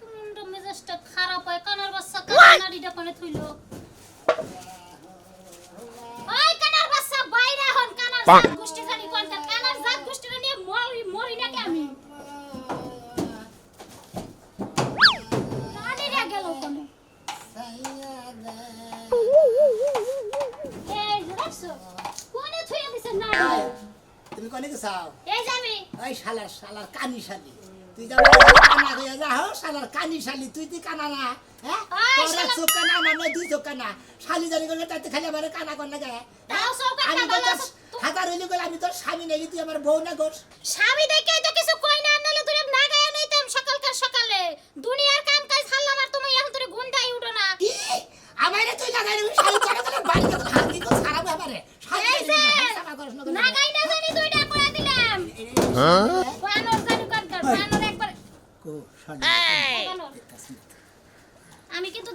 মুন্ডা মেজাজটা খারাপ হয় কানার বাচ্চা কানাড়িটা পানে থইলো ওই কানার বাচ্চা বাইরে হন কানার জাত গোষ্ঠী খালি কোনকার কানার জাত গোষ্ঠীটা নিয়ে মরি নাকি আমি নাড়িটা গেল কোনে এই দেখছো কোনে থইয়া দিছে নাড়ি তুমি কোনে গেছাও এই যাবি ওই শালার কানি শালি তুই যা কানা হইয়া যা হো শালার কানি শালি তুই কানা না হ্যাঁ তোর চোখ কানা মানে দুই চোখ কানা শালি জানি গলে তাতে খালি আমার কানা কোন লাগে তাও সব আমি কাটা ভালো হাজার হইলে গলে আমি তোর স্বামী নেই তুই আমার বউ না গোস স্বামী দেখে তো কিছু কই না আনলে তুই না গায় নইতাম সকালকার সকালে দুনিয়ার কাম কাজ হারলাম আর তুমি এখন তুই গুন্ডাই উঠো না কি আমারে তুই লাগাই রে শালি চলে চলে বাড়ি তো হাতি তো সারা ব্যাপারে শালি না গাই না জানি দুইটা করে দিলাম হ্যাঁ বানর জানি কার বানর একবার কো শালি আমি কিন্তু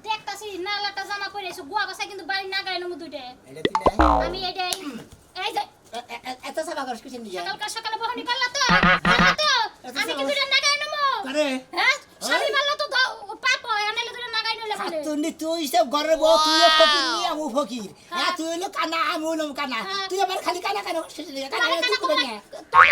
দেখতাছি নালাটা জামা পরেছো গোয়া গসা কিন্তু বাড়ি না গায় নমু দুইটা এটা কি না আমি এটাই এই যে এত সাবা করছ কিছু নিয়া সকালকার সকালে বহনি পারলা তো আমি কি দুইটা না গায় নমু আরে হ্যাঁ স্বামী মারলা তো পাপ হয় আনলে দুইটা না গায় নলে বলে তুই সব ঘরের বউ তুইও ফকির নি আমু ফকির হ্যাঁ তুই হলো কানা আমু হলো কানা তুই আমার খালি কানা কানা শেষ নিয়ে কানা তুই করে নে তুমি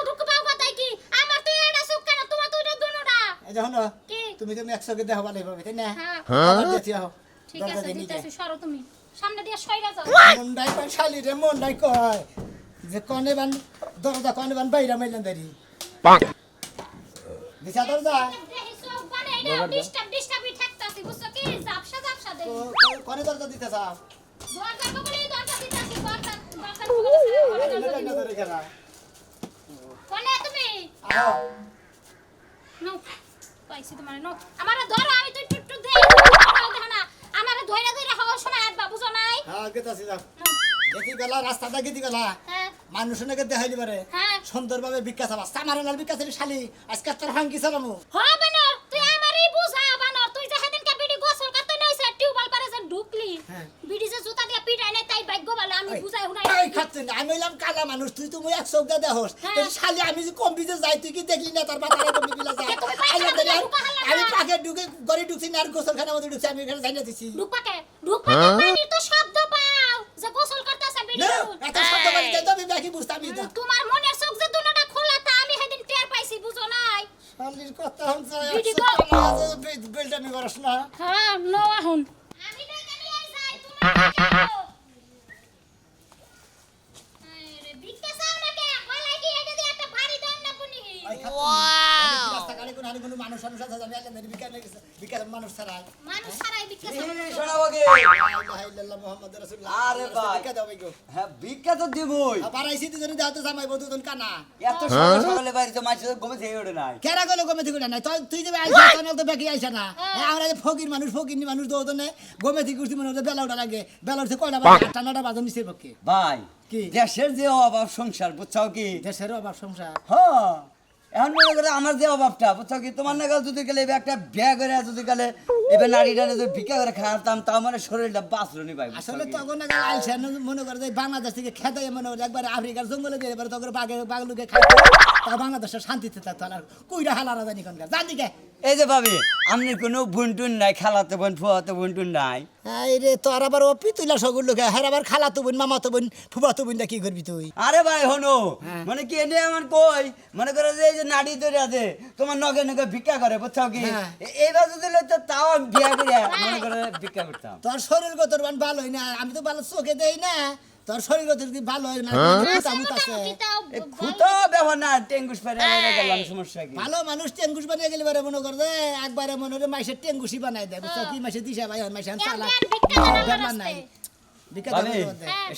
দুঃখ পাও কথাই কি আমার তো এটা সুখ কেন তোমার তো এটা দুনোটা এই দেখো কি তুমি তুমি একসঙ্গে দেহ ভালো হবে তাই না হ্যাঁ আবার যেতে হও ঠিক আছে দিতেছি সরো তুমি সামনে দিয়ে সইরা যাও মন্ডাই পান শালি রে মন্ডাই কয় যে কনে বান দরজা কনে বান বাইরা মাইলাম দাঁড়ি দিশা দরজা দেখি সব মানে এটা ডিস্টার্বই ঠেকতাছি বুঝছো কি জাপসা দেই কনে দরজা দিতে চাও দরজা বগলে দরজা দিতাছি দরজা এটা ধরে গেলা কোনে তুমি আও নো পাইছি তোমার নো আমারে ধরো আমি তো টুটু দেই দেখো না আমারে ধইরা ধইরা হওয়ার সময় আর বাবু জানাই হ্যাঁ গেতাছি যাও দেখি গেলা রাস্তাটা গেদি গেলা হ্যাঁ মানুষ নাকি দেখাইলি পারে হ্যাঁ সুন্দরভাবে ভিক্ষা চাবা সামারানার ভিক্ষা চাইলি শালি আজকে তোর হাঙ্কি চালামু হবে না তুই আমারই বুঝা বানর তুই যে সেদিনকে বিডি গোসল করতে নইছে টিউবওয়েল পারে যে ঢুকলি হ্যাঁ। বিডি যে জুতা দিয়ে পিটাই নাই তাই ভাগ্য ভালো আমি বুঝাই হুনাই এই খাচ্ছে না আমি হইলাম কালা মানুষ তুই তো এক চোখ দে দেহস হ্যাঁ। এই শালি আমি যে কম্পিউটার যাই তুই কি দেখলি না তোর মাথায় কম্পি বিলা যায় তুমি বাইরে আইলা ঢুকা দেখ, হাল্লা আমি না। পাকে ঢুকে গড়ি ঢুকছি না আর গোসলখানা মধ্যে ঢুকছি আমি এখানে যাই না দিছি ঢুকপাকে পানির তো শব্দ পাও যে গোসল করতেছে বিডি না এত শব্দ বাড়ি যাই তো আমি বাকি বুঝতাম না তোমার মনের চোখ যে দুটোটা খোলা তা আমি সেদিন টের পাইছি বুঝো নাই শালির কথা হচ্ছে বিডি একশো গো। টাকা আছে, বেলটামি করস না হ্যাঁ নো এখন আমি দেখে নিয়ে যাই তুমি আরে বিকতে চাও না কে গলায় কি এটা দিয়ে একটা ভারী দম না পুনি ওয়াও রাস্তা গাড়ি কোন কোনো মানুষ মানুষ আছে আমি আইলাম ভিক্ষা লেগেছে ভিক্ষা মানুষ ছাড়া মানুষ সারাই বিকতে চাও শোনাবগে লা ইলাহা ইল্লাল্লাহ মুহাম্মাদুর রাসূলুল্লাহ আরে ভাই। ভিক্ষা দাও গো হ্যাঁ ভিক্ষা তো দিবই আবার আইছি তো জানি দাও তো জামাই বদুন কানা এত সকালে সকালে বাইরে তো মাছ ঘুমে থেকে ওঠে নাই কেরা গেল গমে থেকে না তুই যে আইছা কানাল তো বাকি আইছা না আমরা যে ফকির মানুষ দৌড় না গমে থেকে উঠছি মনে হয় বেলা ওটা লাগে বেলা উঠছে কয়টা বাজে 8টা 9টা বাজে নিচের পক্ষে ভাই কি? দেশের যে অভাব সংসার বুঝছাও কি দেশের অভাব সংসার হ্যাঁ এখন মনে করে আমার যে অভাবটা বুঝছাও কি তোমার নাগাল যদি গেলে এবার একটা ব্যাগ করে যদি গেলে এবার নারীটা যদি ভিক্ষা করে খাওয়াতাম তাও মানে শরীরটা বাঁচলো নি ভাই বুঝছাও আসলে কি? তখন না আইসা মনে করে যে বাংলাদেশ থেকে খেতে মনে করে একবার আফ্রিকার জঙ্গলে দিয়ে এবার তখন বাগলুকে খাইতে তা বাংলাদেশের শান্তিতে থাকতো আর কুইরা হালারা জানি কোনকার জানি কে এই যে ভাবি আপনি কোনো বুনটুন নাই খালাতে বোন ফুয়াতে বুনটুন নাই এই রে তোর আবার ও পিতুলা সগুর লোকে হ্যাঁ আবার খালাতো বোন মামাতো বোন ফুফাতো বোন কি করবি তুই আরে ভাই হনো হ্যাঁ। মানে কি এনে আমার কই মনে করে যে এই যে নাড়ি ধরে আছে তোমার নগে নগে ভিক্ষা করে বুঝছাও কি হ্যাঁ। এইবার যদি লইতো তাও আমি বিয়া করে মনে করে ভিক্ষা করতাম তোর শরীর গত ভালো হয় না আমি তো ভালো চোখে দেই না তোর শরীর গত যদি ভালো হয় না মুতামুত আছে এ খুতো ব্যবহার না টেঙ্গুস পেরে গেলাম সমস্যা কি ভালো মানুষ টেঙ্গুস বানিয়ে গেলে বারে মনে করে একবারে মনে করে মাইসের টেঙ্গুসি বানাই দেয় বুঝছো কি মাসে দিশা ভাই মাসে চালা বেমান নাই বিকা ভাবি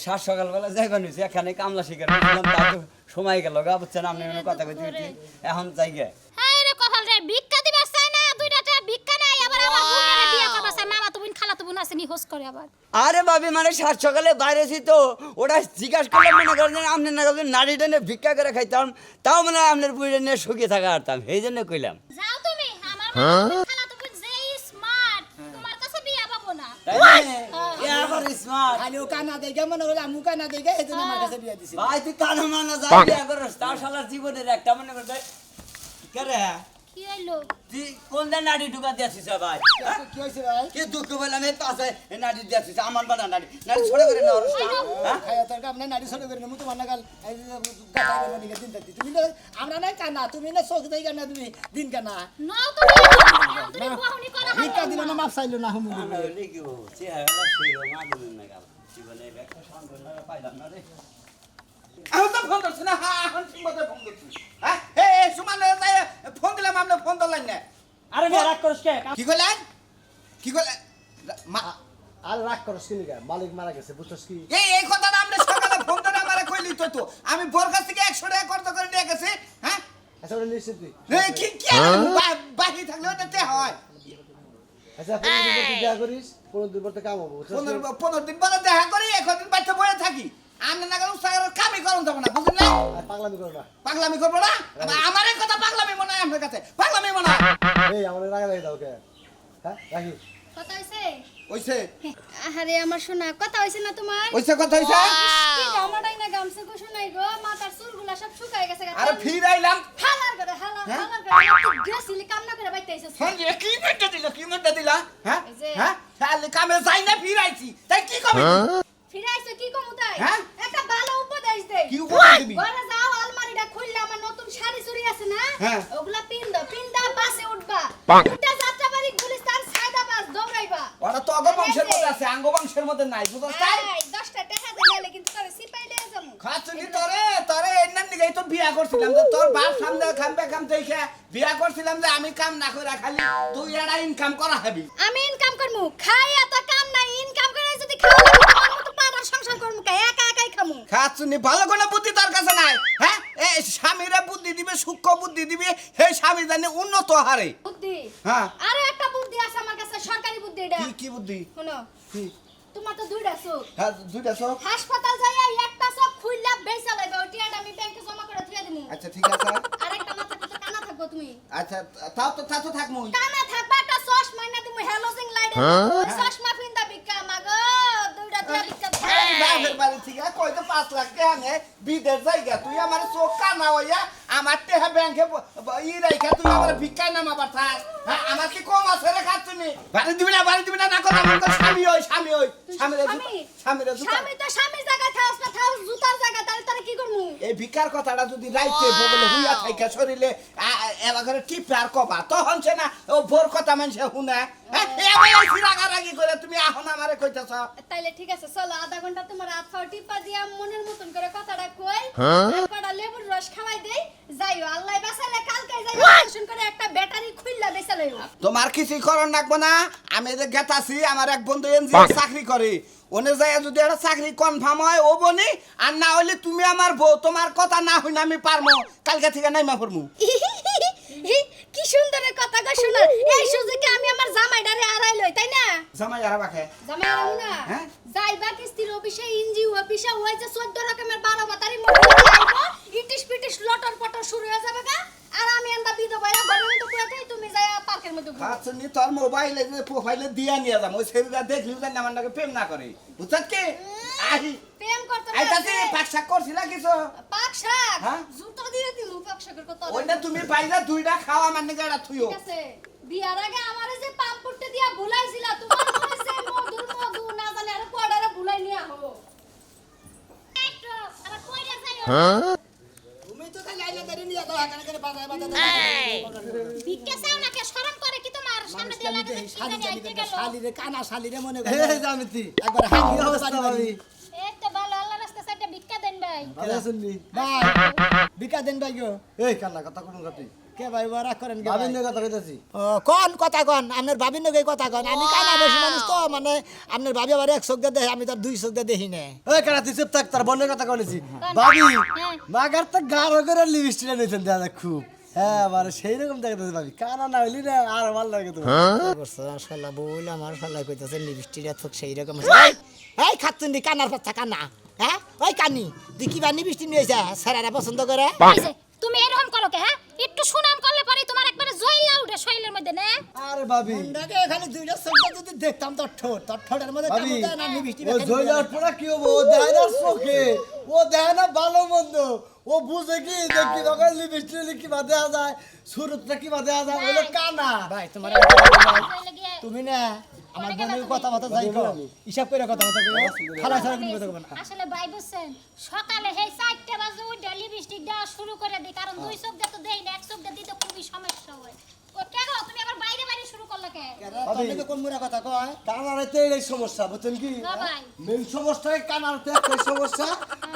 সাত সকালবেলা যাইবা নিছি এখানে কামলা শিকার করলাম তা তো সময় গেল গা বুঝছেন আপনি কোনো কথা কইতে কইতে এখন যাই গে হ্যাঁ রে কপাল রে ভিক্ষা দিবার চাই না দুইটা ভিক্ষা নাই আবার আমার বোনের বিয়ে করবা চাই মামা তো বোন খালা তো বোন আছে নি হোস করে আবার আরে ভাবি মানে সাত সকালে বাইরে ছি তো ওটা জিজ্ঞাসা করলাম মনে করেন আপনি না যদি নারী টেনে ভিক্ষা করে খাইতাম তাও মানে আপনার বুড়ি নিয়ে সুখে থাকা পারতাম এই জন্য কইলাম যাও তুমি আমার মামা খালা তো বোন যে স্মার্ট তোমার কাছে বিয়ে পাবো না তাই না? এ আবার স্মার্ট খালি ও কানা দেখে মনে করে আমু কানা দেখে এই জন্য আমার কাছে বিয়ে দিছি ভাই তুই কানো মানা যা বিয়া করস তাও শালার জীবনের একটা মনে করে কে রে কি হইলো তুই কোন দিন নাড়ি ঢুকা দিয়েছিস ভাই কি হয়েছে ভাই কি দুঃখ বললাম এই পাশে নাড়ি দিয়েছিস আমার বানা নাড়ি নাড়ি ছড়ে করে না হ্যাঁ খায়া তোর কাম নাই নাড়ি সরে করে মুতো মানা গাল গাতারে বনি দিন দিতে তুমি না আমরা নাই কানা তুমি না চোখ দেই কানা তুমি দিন কানা নাও তুমি বাহুনি করা ভিক্ষা দিল না মাপ চাইলো না হুমু লিখি ও চেহারা সেই মাদুন না গাল জীবনে একটা সন্তান পাইলাম না রে আমি তো ফোন করছি না হ্যাঁ এখন সিংহতে ফোন করছি হ্যাঁ এ সুমান ফোন দিলাম আপনি ফোন ধরলেন না আরে মেয়ে রাগ করস কে কি করলেন কি করলেন আর রাগ করস কি লিগা মালিক মারা গেছে বুঝছস কি এই কথাটা আপনি সকালে ফোন ধরে আমারে কইলি তো আমি ভোর কাছ থেকে 100 টাকা খরচ করে নিয়ে গেছি হ্যাঁ আচ্ছা ওটা নিশ্চিত তুই কি কি বাকি থাকলে ওটাতে হয় আচ্ছা 15 দিন পর দেখা করিস 15 দিন পর তো কাম হবে বুঝছস 15 দিন পরে দেখা করি এখন দিন বাইতে বসে থাকি আমি না গেলে উৎসাহের কামই করুন যাব না বুঝলেন না আর পাগলামি করো না পাগলামি করবো না আমার এই কথা পাগলামি মনে হয় আপনার কাছে পাগলামি মনে হয় এই আমাদের রাগা লাগি দাও কে হ্যাঁ রাখি কথা হইছে ওইছে আরে আমার শোনা কথা হইছে না তোমার ওইছে কথা হইছে কি জামাটাই না গামছা কো শোনাই গো মাথার চুলগুলা সব শুকায় গেছে আরে ফির আইলাম হালার করে হালার করে গেছিলি কাম না করে বাইতে আইছস ফোন দিয়ে কি মেটে দিলা হ্যাঁ এই যে- হ্যাঁ তাহলে কামে যাই না ফির আইছি তাই কি কবে ফিরে আইছো কি কমু তাই হ্যাঁ? একটা ভালো উপদেশ দে কি উপদেশ দিবি? ঘরে যাও আলমারিটা খুললে আমার নতুন শাড়ি চুরি আছে না হ্যাঁ। ওগুলা পিন্দা বাসে উঠবা উঠা যাত্রাবাড়ি গুলিস্তান সায়দাবাদ দৌড়াইবা ওরা তো অগ বংশের মধ্যে আছে আঙ্গ বংশের মধ্যে নাই বুঝছ তাই এই 10টা টাকা দিলে কিন্তু তোরে সিপাই লয়ে যামু খাচুনি তোরে এন্নার নিগাই তো বিয়া করছিলাম যে তোর বাপ সামনে কাম দেখে বিয়া করছিলাম যে আমি কাম না করে খালি তুই এরা ইনকাম করা হবি আমি ইনকাম করমু খাই এত কাম নাই ইনকাম করে যদি খাওয়া লাগে তোমার মতো পাড়ার সংসার করমু কা একা একাই খামু খাচুনি ভালো কোনো বুদ্ধি তোর কাছে নাই হ্যাঁ এই স্বামীরা বুদ্ধি দিবে সূক্ষ্ম বুদ্ধি দিবে সেই স্বামী জানে উন্নত হারে বুদ্ধি হ্যাঁ। আরে একটা বুদ্ধি আছে আমার কাছে সরকারি বুদ্ধি এটা কি বুদ্ধি শুনো কি তোমার তো দুইটা চোখ হ্যাঁ দুইটা সব হাসপাতাল যাইয়া একটা চোখ খুললা বেচা লাগবে ওই টিয়াটা আমি ব্যাংকে জমা করে থুয়ে দিমু আচ্ছা ঠিক আছে আরেকটা মাথা তো কানা থাকবো তুমি আচ্ছা তা তো থাকমু কানা থাকবা একটা চশমা না দিমু হ্যালোজিং লাইট ওই চশমা ফিন্দা বিক্কা মাগো দুইটা দিয়া বিক্কা বাপের বাড়ি থেকে কই তো 5 লাখ টাকা নে বিদেশ জায়গা তুই আমার চোখ কানা হইয়া আমার টেহা ব্যাংকে ই রাইখা তুই আমার ভিক্ষায় নামাবার থাক হ্যাঁ আমার কি কম আছে রে খাচ্ছুনি বাড়ি দিবি না না কথা আমার তো স্বামী হই স্বামীরে স্বামী তো স্বামীর জায়গা থাকস না থাকস জুতার জায়গা তাহলে তারে কি করমু এই ভিক্ষার কথাটা যদি রাইতে বগলে হুইয়া থাইকা শরীরে এলা করে টিপে আর কবা তখন সে না ও ভোর কথা মানুষে শুনে হ্যাঁ এবার এই রাগারাগি করে তুমি এখন আমারে কইতাছ তাইলে ঠিক আছে চলো আধা ঘন্টা তোমার হাত ফাও টিপা দিয়া মনের মতন করে কথাটা কই কটা লেবুর রস খাওয়াই দেই যাইও আল্লাহ বাঁচাইলে কালকে যাইও টেনশন করে একটা ব্যাটারি খুললা বেচা লইও তোমার কিছুই করণ রাখবো না আমি যে গেতাছি আমার এক বন্ধু এনজিও চাকরি করে ওনে যায় যদি একটা চাকরি কনফার্ম হয় ও বনি আর না হইলে তুমি আমার বউ তোমার কথা না হইনা আমি পারমু কালকে থেকে নাইমা পড়মু কি সুন্দরের কথা গো শোনা এই সুযোগে আমি আমার জামাইডারে আড়াই লই তাই না জামাই আর বাকে জামাই আড়াই না হ্যাঁ? যাইবা কিস্তির অফিসে এনজিও অফিসে ওই যে 14 রকমের 12 বাতারি মধ্যে আইবো ইটিস পিটিস লটর পটর শুরু হয়ে যাবে গা আর আমি আন্দা বিধবাইরা ঘরের মধ্যে কইতে তুমি যায়া পার্কের মধ্যে ঘুরো আচ্ছা নি তোর মোবাইলে যে প্রোফাইলে দিয়া নিয়ে যাম ওই ছেলেটা দেখলিও জানি আমার নাকি প্রেম না করে বুঝছত কি আহি প্রেম করতে আইতাছি পাকশাক করছিলা কিছু পাক শাক হ্যাঁ? জুতো দিয়ে দিমু পাক শাকের কথা ওইটা তুমি পাইলা দুইটা খাওয়া মানে গাড়া থুইও ঠিক আছে বিয়ার আগে আমারে যে পাম্প করতে দিয়া ভুলাইছিলা তোমার মনে যে মধু না জানি আর কোয়াডারে ভুলাই নিয়া হবো একটু আবার কইরা যাইও তুমি তো খালি আইলা দাঁড়িয়ে নিয়ে দাও এখানে করে বাজায় ভিক্ষা চাও না কে শরম করে কি তোমার সামনে দিয়ে লাগে শালিরে কানা শালিরে মনে এই জামিতি একবার হাঁকি কি অবস্থা ভাবি এই তো ভালো আল্লাহ রাস্তা সাইডে ভিক্ষা দেন ভাই ভালো আছেন নি ভাই বিকা দেন ভাই গো এই কান্না কথা কোন কথা কে ভাই বড় করেন কে ভাবি ভাই? নিয়ে কথা কইতাছি ও, কোন কথা কোন আপনার ভাবির নগে কথা কোন আমি কানা বেশি মানুষ তো মানে আপনার ভাবি আবার এক চোখ দিয়ে দেখে আমি তার দুই চোখ দিয়ে দেখি না ওই কানা তুই চুপ থাক তার বন্ধের কথা কইছি ভাবি হ্যাঁ। মাগার তো গাঢ় করে লিপস্টিক নিয়েছেন দাদা খুব হ্যাঁ মানে সেই রকম দেখাতেছে ভাবি কানা না হইলি না আর ভালো লাগে তোমার শালা বল আমার শালা কইতাছে লিপস্টিকটা তো সেই রকম এই খাতুন্ডি কানার পাচ্ছা কানা হ্যাঁ ওই কানি তুই কি বানি লিপস্টিক নিয়েছে স্যারেরা পছন্দ করে এই যে তুমি এরকম করো কে হ্যাঁ একটু সুনাম করলে পরে তোমার একবারে জয়লা উঠে শৈলের মধ্যে না আরে ভাবি মুন্ডাকে এখানে দুইটা চোখ যদি দেখতাম তোর ঠোঁটের মধ্যে ভাবি কামড় দেয় না লিপস্টিক ও জয়লার পড়া কি হবো ও দেয় না চোখে ও দেয় না ভালো মন্দ ও বুঝে কি যে কি রকম লিপস্টিক কি বাদে যায় সুরতটা কি বাদে যায় ওলে কানা ভাই তোমার তাইলে গিয়ে তুমি না আমার বোনের কথা যাই গো হিসাব করে কথা কইও খালা ছাড়া কোনো কথা কইবে না আসলে ভাই বুঝছেন সকালে হে 4টা বাজে ওই লিপস্টিক দেওয়া শুরু করে দেই কারণ দুই চোখ দিয়ে তো দেই না এক চোখ দিয়ে দিতে খুবই সমস্যা হয় ও কেন তুমি আবার বাইরে বাইরে শুরু করলে কে তুমি কোন মুরা কথা কয় কানারেতে এই সমস্যা বুঝছেন কি না ভাই মেন সমস্যাই কানারতে একটাই সমস্যা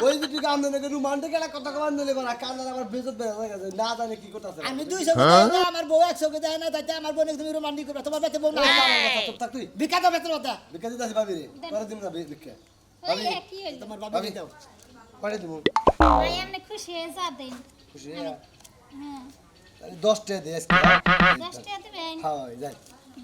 ওই যে তুই গান দেনে রোমান্টিক একটা কথা কবার নিলে না কানার আমার বেজত বেজে গেছে না জানে কি করতেছে আমি 200 দেই না আমার বউ 100 দেয় না তাতে আমার বোনে তুমি রোমান্টিক করবে তোমার বাতে বউ না চুপ থাক তুই বিকাত বেতন কথা বিকা দিতে ভাবি রে পরে দিন না বিকা এই হে কি হইলো তোমার বাবা দাও পরে দিব ভাই এমনি খুশি হয়ে যা দেন খুশি হ্যাঁ 10 টাকা দে আজকে 10 টাকা দিবেন হ্যাঁ যাই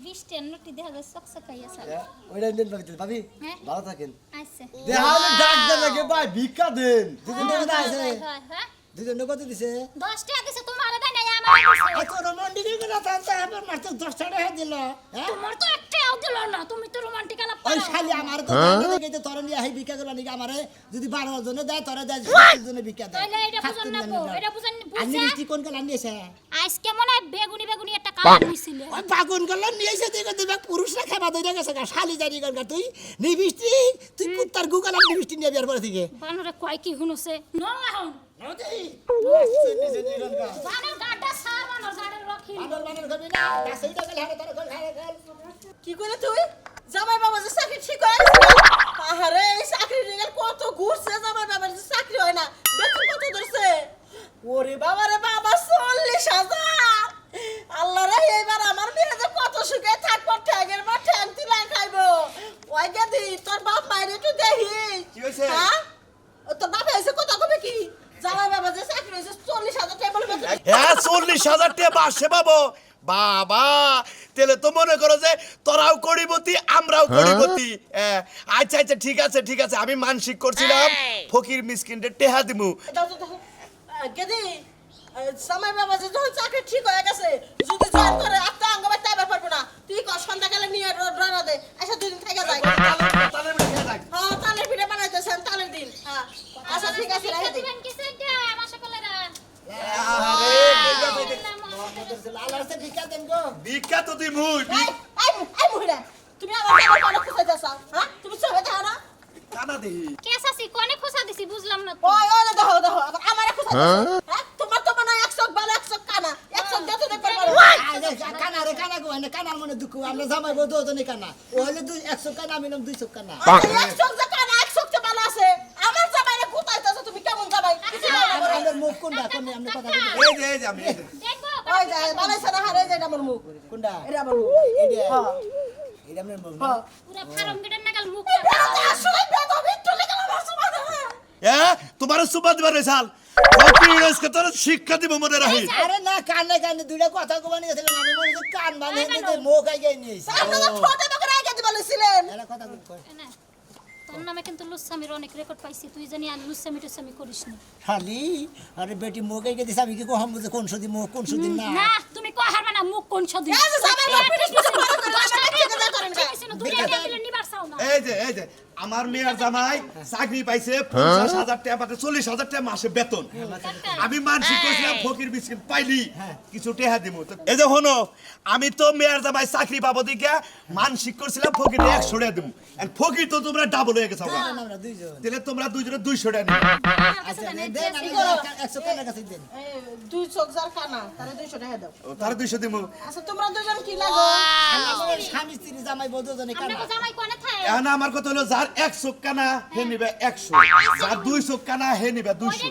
20 টাকা নোটি দেখা যায় সকসকাইয়া স্যার ওইটা দিন ভাবি হ্যাঁ ভালো থাকেন আচ্ছা দেহালে ডাক দেন লাগে ভাই ভিক্ষা দেন দুজন কথা আছে হ্যাঁ দুজন কত দিছে 10 টাকা দিছে তোমার দেয় না আমার দিছে এত রোমান্টিক কথা তো আমার মাত্র 10 টাকা দিল হ্যাঁ তোমার তো একটাও দিল না তুমি তো রোমান্টিক আলাপ ওই শালি আমার তো দাঁড়িয়ে দেখে তো তোর নিয়ে আহি ভিক্ষা করবা নাকি আমারে যদি 12 জনে দেয় তোরে দেয় 7 জনে ভিক্ষা দেয় তাইলে এটা বুঝন না গো এটা বুঝন আমি বুঝছা মিষ্টি কোন কালা নিয়েছে আজকে মনে হয় বেগুনি একটা কাজ হইছিল ওই বাগুন কালা নিয়েছে তুই কত পুরুষরা খাবা দইরা গেছে গা শালি জারি গা তুই নিবিষ্টি তুই কুত্তার গুগালা নিবিষ্টি নিয়ে বিয়ার পরে থেকে বানরে কয় কি হুনছে ন এখন নদী বানর গাড্ডা সার বানর গাডের রখি বানর বানর খাবি না গাছেই তো গেল হারে তোর কোন হারে গেল কি করে তুই জামাই বাবা যে চাকরি ঠিক হয়ে গেছে আহারে এই চাকরি রেগাল কত ঘুরছে জামাই বাবার যে চাকরি হয় না বেতন কত ধরছে ওরে বাবা রে বাবা 40,000 আল্লাহ রে এইবার আমার মেয়ে যে কত সুখে থাকবো ঠ্যাঙের মা ঠ্যাং তুলে খাইবো ওই গেদি তোর বাপ মাইরে একটু দেখি কি হইছে? হ্যাঁ ও তোর বাপ এসে কত কবে কি জামাই বাবা যে চাকরি হয়েছে 40,000 টাকা বলে বেতন হ্যাঁ 40,000 টাকা মাসে পাবো বাবা তাহলে তো মনে করো যে তোরাও করিবতি আমরাও করিবতি আচ্ছা আচ্ছা ঠিক আছে আমি মানসিক করছিলাম ফকির মিসকিনদের টেহা দিমু দাও তো দেখো গেদি জামাই বাবা যে যখন চাকরি ঠিক হয়ে গেছে যদি জয়েন করে আত্মা অঙ্গ বাইতে আবার পারবো না তুই সন্ধ্যাকালে নিয়ে রওনা দে আচ্ছা 2 দিন থেকে যাই হ্যাঁ তালের পিঠা বানাইতেছেন তালের দিন হ্যাঁ আচ্ছা ঠিক আছে রাখি দিন দিবেন কি সেটা আমার সকলেরা লালার সে ভিক্ষা দেন গো ভিক্ষা তো দিমু এই মহিলা তুমি আমার বাবার কোন খুঁজে যাও হ্যাঁ তুমি সবে যাও না কানা দেহি কেসাসি কোনে খোসা দিছি বুঝলাম না তো ওই ওই দেখো আমারে খুঁজে যাও হ্যাঁ তোমার তো মনে হয় 100 ভালো 100 কানা 100 দিতে দে পারবো কানা রে কানা গো না কানার মনে দুঃখ আমরা জামাই বউ দুজনে কানা ও হলে 100 কানা আমি নাম 200 কানা 100 যে কানা 100 তে ভালো আছে আমার জামাইরে কোথায়তেছো তুমি কেমন জামাই কিছু না আমাদের মুখ কোনটা কোন আমরা কথা বলি এই যে আমি দেখবো ওই যায় বানাইছে না হারে যায় আমার মুখ কোনটা এটা আমার মুখ এটা হ্যাঁ এটা আমরা মুখ হ্যাঁ পুরো ফার্ম গেটের নাগাল মুখ আসলে বেদবি চলে গেল আমার সমাজ তোমার সুবাদ দিবার সাল ফকির আজকে তোর শিক্ষা দিব মনে রাখি আরে না কানে কানে দুইটা কথা কবানি গেছিলাম আমি মনে হচ্ছে কান মানে দিতে মুখ আগে নিয়েছি আপনারা ছোট বকরা আগে বলেছিলেন এরা কথা কই না তোর নামে কিন্তু লুসামির অনেক রেকর্ড পাইছি তুই জানি আর লুসামি টুসামি করিস না খালি আরে বেটি মুখ আগে দিছে আমি কি কম বুঝে কোন সুদি মুখ কোন সুদি না না তুমি কই হারবা না মুখ কোন সদি এই যে জামাই বাবা পিটিস পিটিস করে করে দশটা থেকে যা করেন দুনিয়া নিবার চাও না এই যে আমার মেয়ের জামাই চাকরি পাইছে 50,000 টাকা পাতে 40,000 টাকা মাসে বেতন আমি মানসিক কইছিলাম ফকির বিস্কিট পাইলি কিছু টেহা দিমু তো এই যে হনো আমি তো মেয়ের জামাই চাকরি পাবো দিকে মানসিক করছিলাম ফকির 100 টাকা দিমু আর ফকির তো তোমরা ডাবল হয়ে গেছো আমরা দুইজন তাহলে তোমরা দুইজনে 200 টাকা নিবে আচ্ছা দেন আমি 100 কানা কাছে দেন এই দুই চোখ যার কানা তারে 200 টাকা দাও তার 200 দিমু আচ্ছা তোমরা দুজন কি লাগো আমার স্বামী স্ত্রী জামাই বউ দুজনে কানা আমরা জামাই কোনে থাকে এখন আমার কথা হলো যার 100 কানা হে নিবে 100 যার 200 কানা হে নিবে 200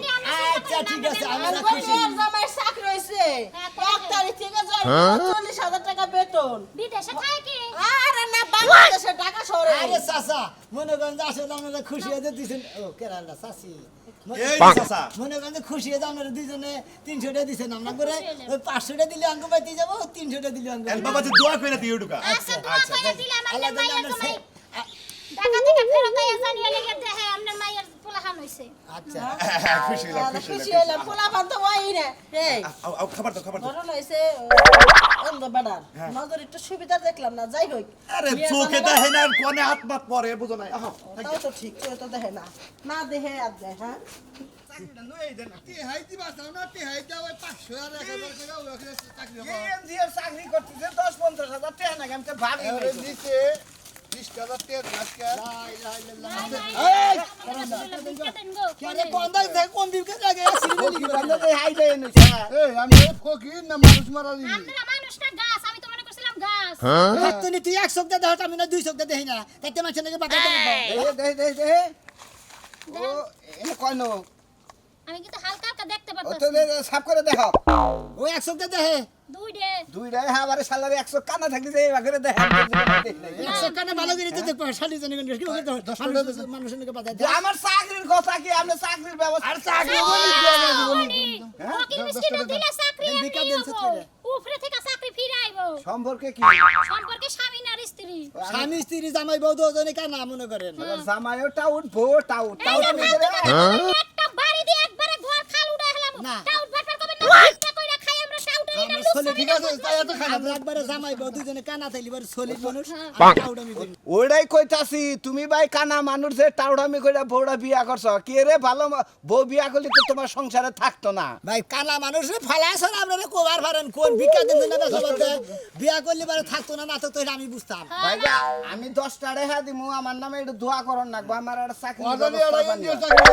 আচ্ছা ঠিক আছে আমরা খুশি আমার জামাই চাকরি হইছে 1 তারিখ থেকে জয়েন 40,000 টাকা বেতন বিদেশে থাকে কি আরে না বাংলাদেশে ঢাকা শহরে আরে চাচা মনে করেন যে আসলে আমরা খুশি হয়ে দিছেন ও কেরালা চাচি এই চাচা মনে করেন যে খুশি হয়ে আমরা দুজনে 300 টাকা দিছেন আমরা করে ওই 500 টাকা দিলে অঙ্ক পাইতে যাব 300 টাকা দিলে অঙ্ক এল বাবা যে দোয়া কইরা দিও ঢুকা আচ্ছা দোয়া কইরা দিলাম আল্লাহ আপনার জানে মায়ের আমরা জামাই ঢাকা থেকে ফেরত আইয়া জানিয়ে লেগে দেখে আপনার মায়ের পোলাহান হইছে আচ্ছা খুশি খুশি হইলাম পোলা বান তো ওই না এই আও খাবার দাও ধরন হইছে অন্ধ বাড়ার নজর একটু সুবিধা দেখলাম না যাই হোক আরে মেয়ে চোখে জামাই- দেখে না আর কোনে হাত মাত পরে বুঝো নাই আহ তাও তো ঠিক তো দেখে না না দেখে আর দেয় হ্যাঁ চাকরিটা নই দেন না টেহাই দিবা দাও না টেহাই দাও 500 আর 1000 করে ওখানে চাকরি হবে এনজিওর চাকরি করতেছে 10-15 হাজার টাকা নাকি আমি তো ভাবি এবারে দিতে 20000 টাকা আজকে আরে বন্ধ থেকে কোন দিকে লাগে ফকির বান্ধব এই হাই দেয় নইছে এই আমি ফকির না মানুষ মারালি আমরা মানুষটা গাছ আমি তো মনে করছিলাম গাছ তুই তুই 1 চোখ দেখ আমি না 2 চোখ দেখি না তাতে মানুষ নাকি বাধা দেব দে ও এনে কয় নো আমি কিন্তু হালকা হালকা দেখতে ও তো পারতাছি সাফ করে দেখো ও 1 চোখ দেখে দুইডে দুইটাই হাবারে সালারে 100 কানা থাকলে যে এবারে দেখে 1 চোখ কানে ভালো করে দেখতে পার শালি জানি কি হবে মানুষ নাকি বাধা যে আমার চাকরির কথা কি আপনি চাকরির ব্যবস্থা আর চাকরি ওকে মিষ্টিটা দিলে চাকরি এমনি বিকা দিন হবো চাকরি। উপরে থেকে চাকরি ফিরে আইবো সম্পর্কে কি সম্পর্কে স্বামী আর স্ত্রী স্বামী স্ত্রী জামাই বউ দুজনে কানা মনে করেন জামাইও টাউট বউ টাউট এই যে টাউটের ভিতরে একটা বাড়ি দিয়ে একবারে ঘর খাল উড়াই হলাম না। টাউট ভাটবার কবে না চিন্তা কইরা খাই আমরা টাউট হই না আমরা চলে ঠিক আছে তাই এত খাই আমরা একবারে জামাই বউ দুজনে কানা থাইলি বারে সলিড মানুষ আর কাউডামি করি ওইটাই কইতাছি তুমি ভাই কানা মানুষ যে টাউডামি কইরা বউটা বিয়া করছো কে রে ভালো বউ বিয়া করলে তো তোমার সংসারে থাকতো না ভাই কানা মানুষ ফালাছ না আপনারা কোবার পারেন কোন ভিক্ষা দিন না সবাতে বিয়া করলে বারে থাকতো না না থাকতো এটা আমি বুঝতাম ভাই আমি 10 টাকা রেখা দিমু আমার নামে একটু দোয়া করন না আমার একটা চাকরি ওখানে ব্যবস্থা এরা বানিয়ে। ইন্ডিয়া চাকরি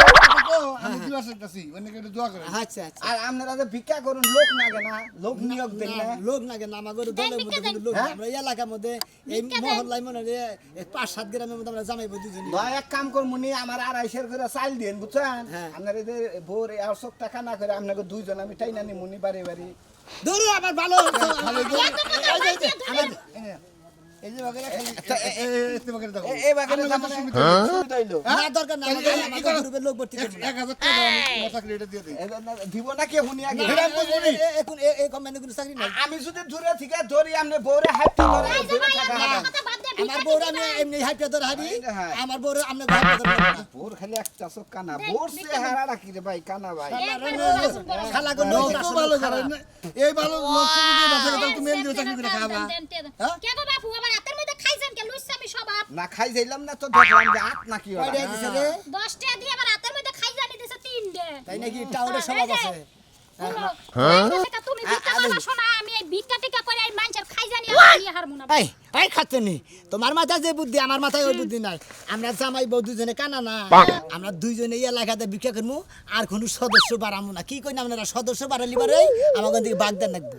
তো আমি দিবা চাইতাছি অনেকে একটু দোয়া করে আচ্ছা আচ্ছা আর আপনারা যে ভিক্ষা করুন লোক লাগে না লোক নিয়োগ দেন না লোক নাগে না আমাদের দলের মধ্যে কিন্তু লোক নাই। আমরা এই এলাকার মধ্যে এই মহল্লায় মনে হয় 5-7 গ্রামের মধ্যে আমরা জামাই বউ দুজনে ভাই এক কাম করমুনি আমার 250 করে চাল দেন বুঝছেন হ্যাঁ। আপনার এই যে বউর আর 100 টাকা না করে আপনাকে দুইজন আমি টাইনা নি মুনি বাড়ি বাড়ি ধরো আমার ভালো এই যে বাগেরা এতে বাগেরা দেখো এই বাগানে আমার সুবিধা হইলো না দরকার না আমাদের গ্রুপের লোক ভর্তি করব 1000 টাকা দাও আমি চাকরি এটা দিয়ে দেই দিব না কে হুনি আগে এখন এই কোম্পানি কোনো চাকরি নাই আমি যদি দূরে থেকে ধরি আপনি বউরে হাঁটতে ধরে দূরে থাকা হবে কথা বাদ দে আমার বউরা আমি এমনি হাইপটা ধরে হারি হ্যাঁ। আমার বউরা আমরা হাইপটা ধরে না বউর খালি একটা চোখ কানা বউর চেহারাটা কি রে ভাই কানা ভাই খালা গো লোক লোক তো ভালো জানেন না এই ভালো লোক তুমি না থাকে তুমি এমনি চাকরি করে খাবা কে গো বাপু আমার হাতের মধ্যে খাইছেন কে লুইছে আমি সবাব না খাই যাইলাম না তো দেখলাম যে আট নাকি ওরা কয়টা দিছে রে 10 টাকা দিয়ে আমার হাতের মধ্যে খাই জানি দিছে 3 ডে তাই নাকি টাউনে স্বভাব আছে তুমি ভিক্ষা করবা শোনা আমি এই ভিক্ষা টিকা করে এই মানুষের খাই জানি আমি হারমু না এই এই খাচ্ছেনি তোমার মাথায় যে বুদ্ধি আমার মাথায় ওই বুদ্ধি নাই আমরা জামাই বউ দুজনে কানা না আমরা দুইজনে এই এলাকাতে ভিক্ষা করবো আর কোনো সদস্য বাড়াবো না কি কই না আপনারা সদস্য বাড়ালি পারে আমাকে দিকে বাগদান রাখবো